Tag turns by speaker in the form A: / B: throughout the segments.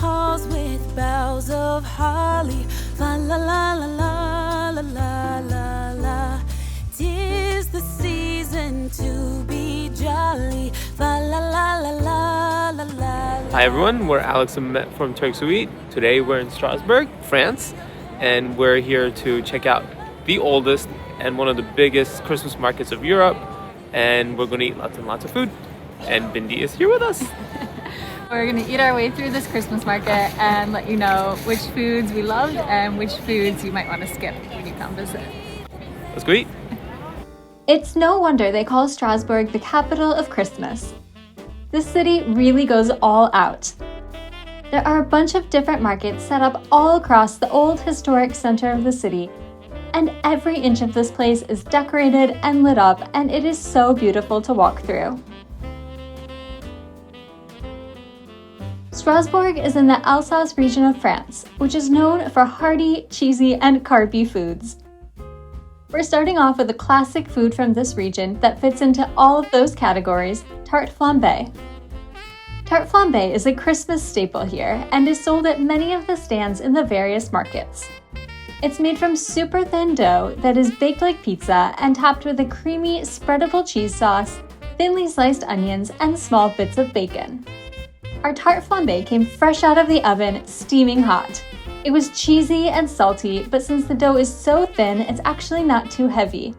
A: halls with boughs of holly. Fa la la la la la la la la. 'Tis the season to be jolly. Fa la la la la la la.
B: Hi everyone, we're Alex and Mehmet from TurksWhoEat. Today we're in Strasbourg, France, and we're here to check out the oldest and one of the biggest Christmas markets of Europe. And we're going to eat lots and lots of food. And Bindi is here with us.
C: We're going to eat our way through this Christmas market and let you know which foods we loved and which foods you might want to skip when you come visit.
B: Let's go eat.
C: It's no wonder they call Strasbourg the capital of Christmas. This city really goes all out. There are a bunch of different markets set up all across the old historic center of the city, and every inch of this place is decorated and lit up, and it is so beautiful to walk through. Strasbourg is in the Alsace region of France, which is known for hearty, cheesy, and carby foods. We're starting off with a classic food from this region that fits into all of those categories, Tart Flambee. Tart Flambee is a Christmas staple here and is sold at many of the stands in the various markets. It's made from super thin dough that is baked like pizza and topped with a creamy, spreadable cheese sauce, thinly sliced onions, and small bits of bacon. Our Tart Flambee came fresh out of the oven, steaming hot. It was cheesy and salty, but since the dough is so thin, it's actually not too heavy.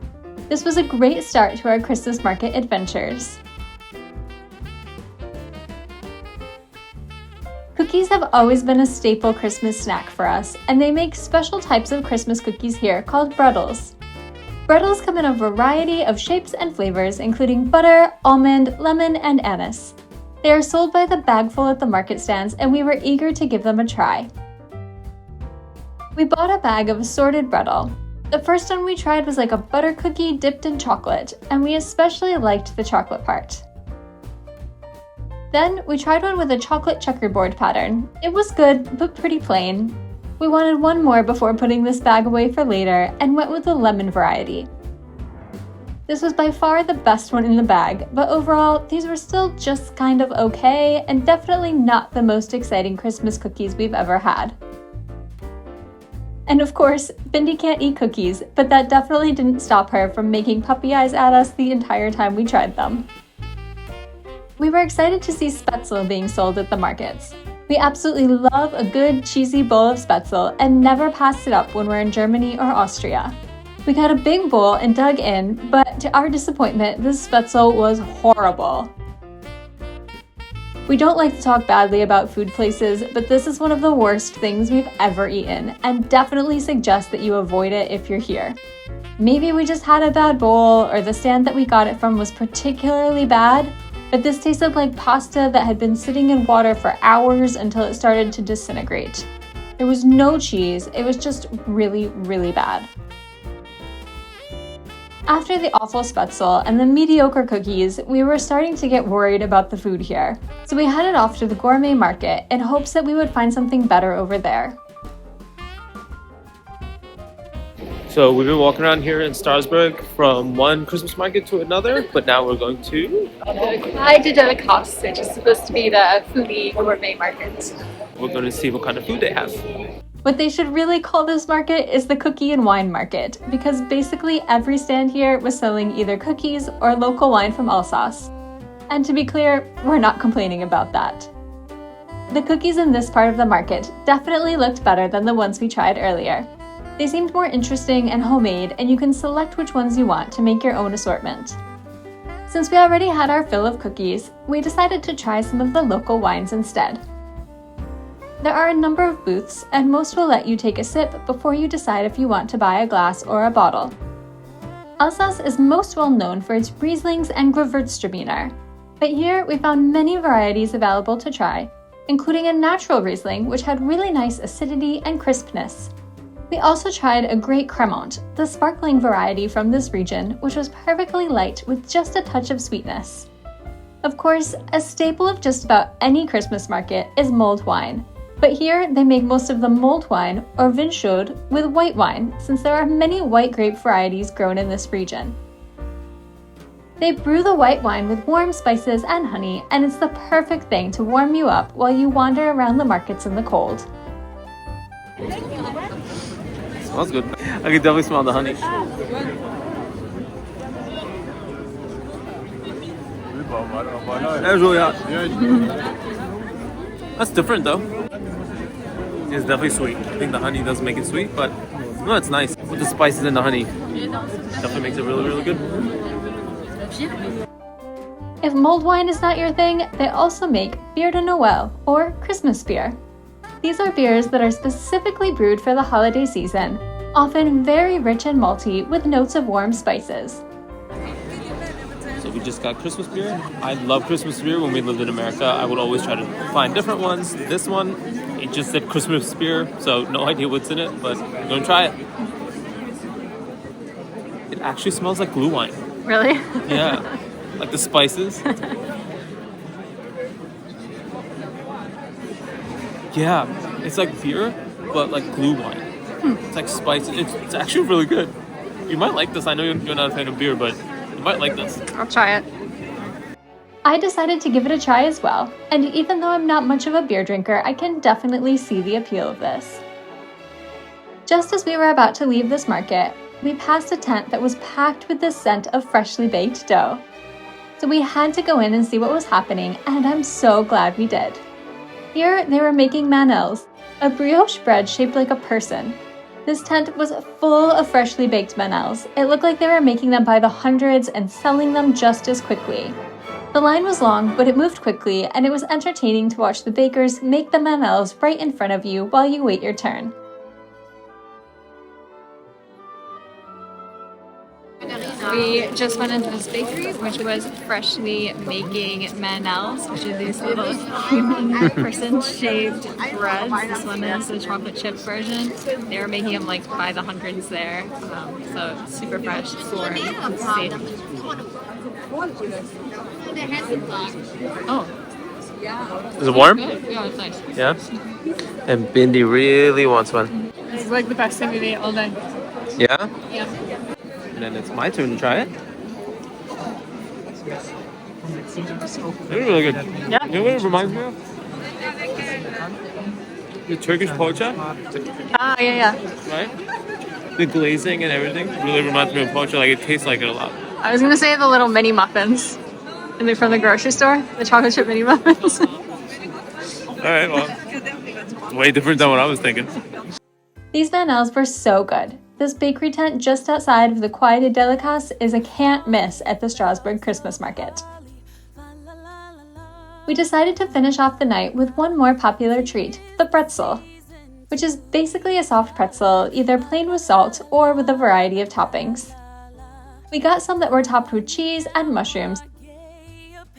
C: This was a great start to our Christmas market adventures. Cookies have always been a staple Christmas snack for us, and they make special types of Christmas cookies here called Bredles. Bredles come in a variety of shapes and flavors, including butter, almond, lemon, and anise. They are sold by the bagful at the market stands, and we were eager to give them a try. We bought a bag of assorted Bredle. The first one we tried was like a butter cookie dipped in chocolate, and we especially liked the chocolate part. Then we tried one with a chocolate checkerboard pattern. It was good, but pretty plain. We wanted one more before putting this bag away for later, and went with the lemon variety. This was by far the best one in the bag, but overall, these were still just kind of okay, and definitely not the most exciting Christmas cookies we've ever had. And of course, Bindi can't eat cookies, but that definitely didn't stop her from making puppy eyes at us the entire time we tried them. We were excited to see Spaetzle being sold at the markets. We absolutely love a good cheesy bowl of Spaetzle and never pass it up when we're in Germany or Austria. We got a big bowl and dug in, but to our disappointment, this Spaetzle was horrible. We don't like to talk badly about food places, but this is one of the worst things we've ever eaten, and definitely suggest that you avoid it if you're here. Maybe we just had a bad bowl, or the stand that we got it from was particularly bad, but this tasted like pasta that had been sitting in water for hours until it started to disintegrate. There was no cheese, it was just really, really bad. After the awful Spaetzle and the mediocre cookies, we were starting to get worried about the food here, so we headed off to the gourmet market in hopes that we would find something better over there.
B: So we've been walking around here in Strasbourg from one Christmas market to another, but now we're going to...
C: Quai de Délices, which is supposed to be the foodie gourmet market.
B: We're going to see what kind of food they have.
C: What they should really call this market is the cookie and wine market, because basically every stand here was selling either cookies or local wine from Alsace. And to be clear, we're not complaining about that. The cookies in this part of the market definitely looked better than the ones we tried earlier. They seemed more interesting and homemade, and you can select which ones you want to make your own assortment. Since we already had our fill of cookies, we decided to try some of the local wines instead. There are a number of booths, and most will let you take a sip before you decide if you want to buy a glass or a bottle. Alsace is most well known for its Rieslings and Gewürztraminer, but here we found many varieties available to try, including a natural Riesling which had really nice acidity and crispness. We also tried a Great Cremant, the sparkling variety from this region, which was perfectly light with just a touch of sweetness. Of course, a staple of just about any Christmas market is mulled wine, but here they make most of the mulled wine, or chaud, with white wine, since there are many white grape varieties grown in this region. They brew the white wine with warm spices and honey, and it's the perfect thing to warm you up while you wander around the markets in the cold.
B: Smells good. I can definitely smell the honey. That's really hot. That's different though. It's definitely sweet. I think the honey does make it sweet, but no, it's nice. With the spices and the honey, definitely makes it really, really good.
C: If mulled wine is not your thing, they also make Bière de Noël, or Christmas beer. These are beers that are specifically brewed for the holiday season, often very rich and malty with notes of warm spices.
B: So we just got Christmas beer. I love Christmas beer. When we lived in America, I would always try to find different ones. This one, it just said Christmas beer, so no idea what's in it, but I'm gonna try it. It actually smells like glue wine.
C: Really?
B: Yeah, like the spices. Yeah, it's like beer, but like glue wine. It's like spicy. It's actually really good. You might like this. I know you're not a fan of beer, but you might like this.
C: I'll try it. I decided to give it a try as well, and even though I'm not much of a beer drinker, I can definitely see the appeal of this. Just as we were about to leave this market, we passed a tent that was packed with the scent of freshly baked dough. So we had to go in and see what was happening, and I'm so glad we did. Here, they were making manelles, a brioche bread shaped like a person. This tent was full of freshly baked manelles. It looked like they were making them by the hundreds and selling them just as quickly. The line was long, but it moved quickly, and it was entertaining to watch the bakers make the manelles right in front of you while you wait your turn. We just went into this bakery, which was freshly making manelles, which are these little person-shaped breads. This one is the chocolate chip version. They were making them like by the hundreds there, so super fresh. Let's see. Oh.
B: Is it warm?
C: Yeah, it's nice.
B: Yeah? And Bindi really wants one.
C: It's like the best thing we've ate all day.
B: Yeah?
C: Yeah.
B: And then it's my turn to try it. It's really good.
C: Yeah.
B: You know what it reminds me of? The Turkish poğaça.
C: Ah, yeah.
B: Right? The glazing and everything really reminds me of poğaça. Like, it tastes like it a lot.
C: I was gonna say the little mini muffins. And they're from the grocery store, the chocolate chip mini muffins.
B: Alright, well, way different than what I was thinking.
C: These manelles were so good. This bakery tent just outside of the Quai de Délices is a can't miss at the Strasbourg Christmas Market. We decided to finish off the night with one more popular treat, the Bretzle, which is basically a soft pretzel, either plain with salt or with a variety of toppings. We got some that were topped with cheese and mushrooms,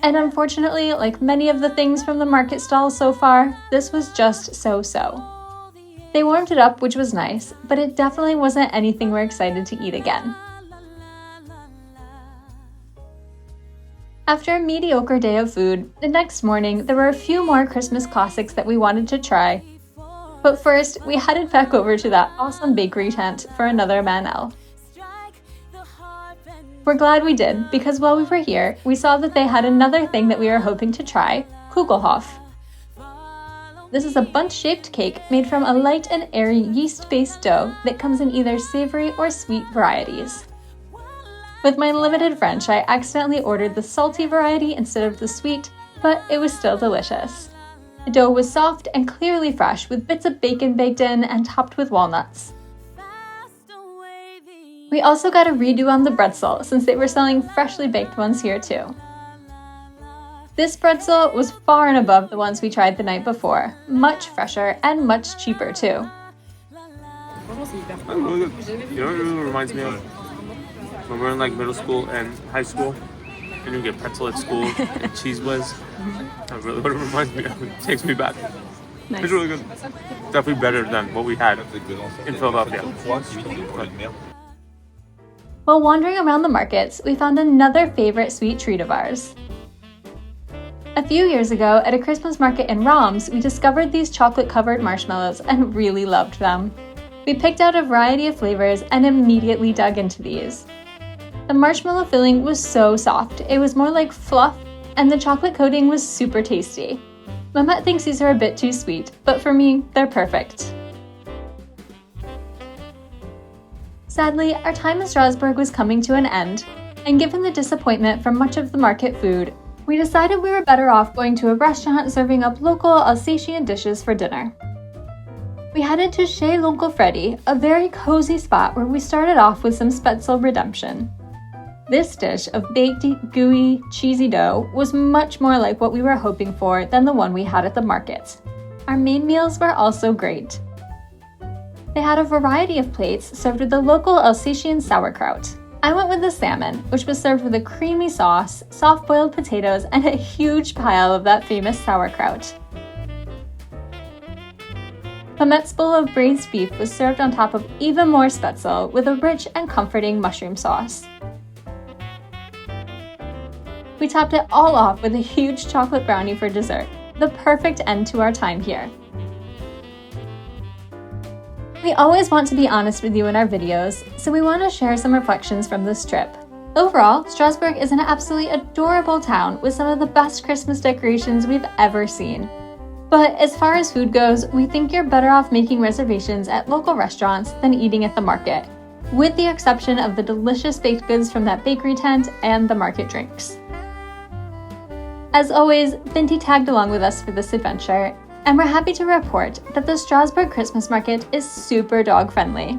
C: and unfortunately, like many of the things from the market stalls so far, this was just so-so. They warmed it up, which was nice, but it definitely wasn't anything we're excited to eat again. After a mediocre day of food, the next morning there were a few more Christmas classics that we wanted to try. But first, we headed back over to that awesome bakery tent for another manelle. We're glad we did, because while we were here, we saw that they had another thing that we were hoping to try, Kugelhopf. This is a bunch-shaped cake made from a light and airy yeast-based dough that comes in either savory or sweet varieties. With my limited French, I accidentally ordered the salty variety instead of the sweet, but it was still delicious. The dough was soft and clearly fresh, with bits of bacon baked in and topped with walnuts. We also got a redo on the Bretzle, since they were selling freshly baked ones here too. This Bretzle was far and above the ones we tried the night before, much fresher and much cheaper too.
B: You know what it really reminds me of? When we were in like middle school and high school, and you get pretzel at school and cheese whiz. That's really what it reminds me of. It takes me back.
C: Nice.
B: It's really good. Definitely better than what we had in Philadelphia.
C: While wandering around the markets, we found another favorite sweet treat of ours. A few years ago, at a Christmas market in Reims, we discovered these chocolate-covered marshmallows and really loved them. We picked out a variety of flavors and immediately dug into these. The marshmallow filling was so soft, it was more like fluff, and the chocolate coating was super tasty. Mehmet thinks these are a bit too sweet, but for me, they're perfect. Sadly, our time in Strasbourg was coming to an end, and given the disappointment from much of the market food, we decided we were better off going to a restaurant serving up local Alsatian dishes for dinner. We headed to Chez L'Oncle Freddy, a very cozy spot where we started off with some Spaetzle redemption. This dish of baked, gooey, cheesy dough was much more like what we were hoping for than the one we had at the market. Our main meals were also great. They had a variety of plates served with the local Alsatian sauerkraut. I went with the salmon, which was served with a creamy sauce, soft-boiled potatoes, and a huge pile of that famous sauerkraut. Mehmet's bowl of braised beef was served on top of even more Spaetzle with a rich and comforting mushroom sauce. We topped it all off with a huge chocolate brownie for dessert, the perfect end to our time here. We always want to be honest with you in our videos, so we want to share some reflections from this trip. Overall, Strasbourg is an absolutely adorable town with some of the best Christmas decorations we've ever seen. But as far as food goes, we think you're better off making reservations at local restaurants than eating at the market, with the exception of the delicious baked goods from that bakery tent and the market drinks. As always, Bindi tagged along with us for this adventure, and we're happy to report that the Strasbourg Christmas Market is super dog-friendly.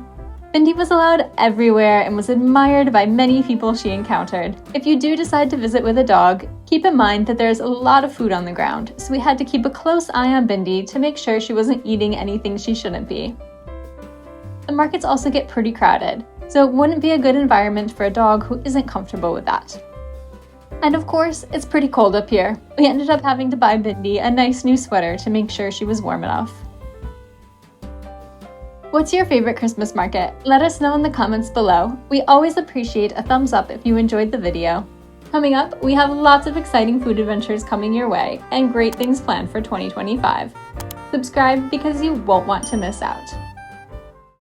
C: Bindi was allowed everywhere and was admired by many people she encountered. If you do decide to visit with a dog, keep in mind that there's a lot of food on the ground, so we had to keep a close eye on Bindi to make sure she wasn't eating anything she shouldn't be. The markets also get pretty crowded, so it wouldn't be a good environment for a dog who isn't comfortable with that. And of course, it's pretty cold up here. We ended up having to buy Bindi a nice new sweater to make sure she was warm enough. What's your favorite Christmas market? Let us know in the comments below. We always appreciate a thumbs up if you enjoyed the video. Coming up, we have lots of exciting food adventures coming your way and great things planned for 2025. Subscribe because you won't want to miss out.